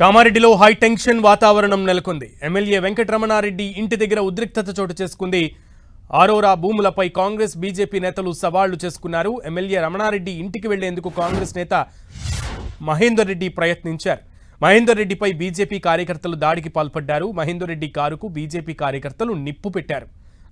కామారెడ్డిలో high tension వాతావరణం నెలకొంది. ఎమ్మెల్యే వెంకటరమణారెడ్డి ఇంటి దగ్గర ఉద్రిక్తత చోటు చేసుకుంది. ఆరోరా భూములపై కాంగ్రెస్ బీజేపీ నేతలు సవాళ్లు చేసుకున్నారు. ఎమ్మెల్యే రమణారెడ్డి ఇంటికి వెళ్లేందుకు కాంగ్రెస్ నేత మహేందర్ రెడ్డి ప్రయత్నించారు. మహేందర్ రెడ్డిపై బీజేపీ కార్యకర్తలు దాడికి పాల్పడ్డారు. మహేందర్ రెడ్డి కారుకు బీజేపీ కార్యకర్తలు నిప్పు పెట్టారు.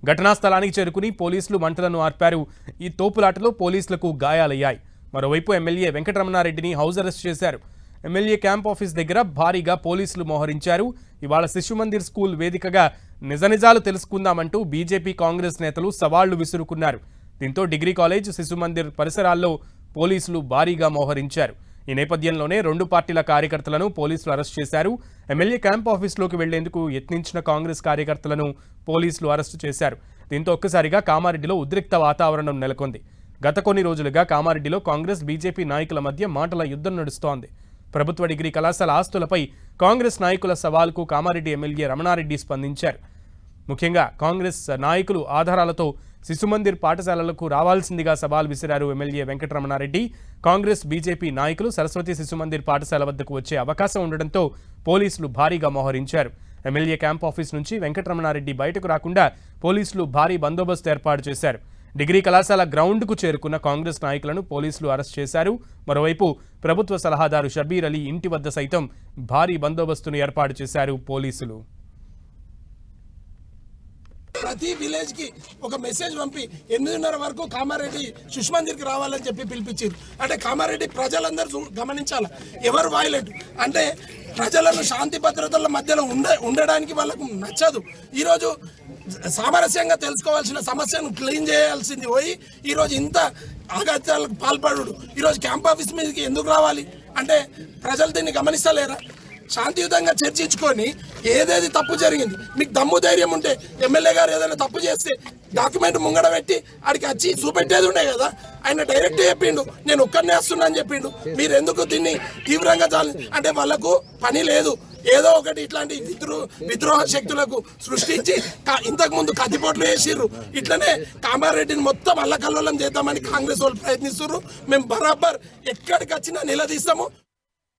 ఘటనా స్థలానికి చేరుకుని పోలీసులు మంటలను ఆర్పారు. ఈ తోపులాటలో పోలీసులకు గాయాలయ్యాయి. మరోవైపు ఎమ్మెల్యే వెంకటరమణారెడ్డిని హౌస్ అరెస్ట్ చేశారు. ఎమ్మెల్యే క్యాంప్ ఆఫీస్ దగ్గర భారీగా పోలీసులు మోహరించారు. ఇవాళ శిశుమందిర్ స్కూల్ వేదికగా నిజనిజాలు తెలుసుకుందామంటూ బీజేపీ కాంగ్రెస్ నేతలు సవాళ్లు విసురుకున్నారు. దీంతో డిగ్రీ కాలేజ్ శిశుమందిర్ పరిసరాల్లో పోలీసులు భారీగా మోహరించారు. ఈ నేపథ్యంలోనే రెండు పార్టీల కార్యకర్తలను పోలీసులు అరెస్ట్ చేశారు. ఎమ్మెల్యే క్యాంప్ ఆఫీస్లోకి వెళ్లేందుకు యత్నించిన కాంగ్రెస్ కార్యకర్తలను పోలీసులు అరెస్టు చేశారు. దీంతో ఒక్కసారిగా కామారెడ్డిలో ఉద్రిక్త వాతావరణం నెలకొంది. గత కొన్ని రోజులుగా కామారెడ్డిలో కాంగ్రెస్ బీజేపీ నాయకుల మధ్య మాటల యుద్ధం నడుస్తోంది. ప్రభుత్వ డిగ్రీ కళాశాల ఆస్తులపై కాంగ్రెస్ నాయకుల సవాల్కు కామారెడ్డి ఎమ్మెల్యే రమణారెడ్డి స్పందించారు. ముఖ్యంగా కాంగ్రెస్ నాయకులు ఆధారాలతో శిశుమందిర్ పాఠశాలలకు రావాల్సిందిగా సవాల్ విసిరారు. ఎమ్మెల్యే వెంకటరమణారెడ్డి కాంగ్రెస్ బీజేపీ నాయకులు సరస్వతి శిశుమందిర్ పాఠశాల వద్దకు వచ్చే అవకాశం ఉండడంతో పోలీసులు భారీగా మోహరించారు. ఎమ్మెల్యే క్యాంప్ ఆఫీస్ నుంచి వెంకటరమణారెడ్డి బయటకు రాకుండా పోలీసులు భారీ బందోబస్తు ఏర్పాటు చేశారు. డిగ్రీ కళాశాల గ్రౌండ్కు చేరుకున్న కాంగ్రెస్ నాయకులను పోలీసులు అరెస్ట్ చేశారు. మరోవైపు ప్రభుత్వ సలహాదారు షబీర్ అలీ ఇంటి వద్ద సైతం భారీ బందోబస్తును ఏర్పాటు చేశారు పోలీసులు. ప్రతి విలేజ్ కి ఒక మెసేజ్ పంపి 8:30 వరకు కామారెడ్డి శిశుమందిర్కి రావాలని చెప్పి పిలిపించారు. అంటే కామారెడ్డి ప్రజలందరూ గమనించాలి, ఎవరు వైలెంట్ అంటే ప్రజలను శాంతి భద్రతల మధ్యలో ఉండడానికి వాళ్ళకు నచ్చదు. ఈరోజు సామరస్యంగా తెలుసుకోవాల్సిన సమస్యను క్లీన్ చేయాల్సింది పోయి ఈరోజు ఇంత ఆఘాతాలకు పాల్పడు. ఈరోజు క్యాంప్ ఆఫీస్ మీదకి ఎందుకు రావాలి అంటే ప్రజలు దీన్ని గమనిస్తలేరా? శాంతియుతంగా చర్చించుకొని ఏదేది తప్పు జరిగింది, మీకు దమ్ము ధైర్యం ఉంటే ఎమ్మెల్యే గారు ఏదైనా తప్పు చేస్తే డాక్యుమెంట్ ముంగడ పెట్టి ఆడికి వచ్చి చూపెట్టేది ఉండే కదా. ఆయన డైరెక్ట్ చెప్పిండు నేను ఒక్కరినే వస్తున్నా అని చెప్పిండు. మీరు ఎందుకు దీన్ని తీవ్రంగా అంటే వాళ్ళకు పని లేదు, ఏదో ఒకటి ఇట్లాంటి విద్రోహ శక్తులకు సృష్టించి ఇంతకుముందు కత్తిపోట్లు వేసిర్రు. ఇట్లనే కామారెడ్డిని మొత్తం అల్లకల్లోలం చేద్దామని కాంగ్రెస్ వాళ్ళు ప్రయత్నిస్తున్నారు. మేము బరాబర్ ఎక్కడికి వచ్చినా నిలదీస్తాము.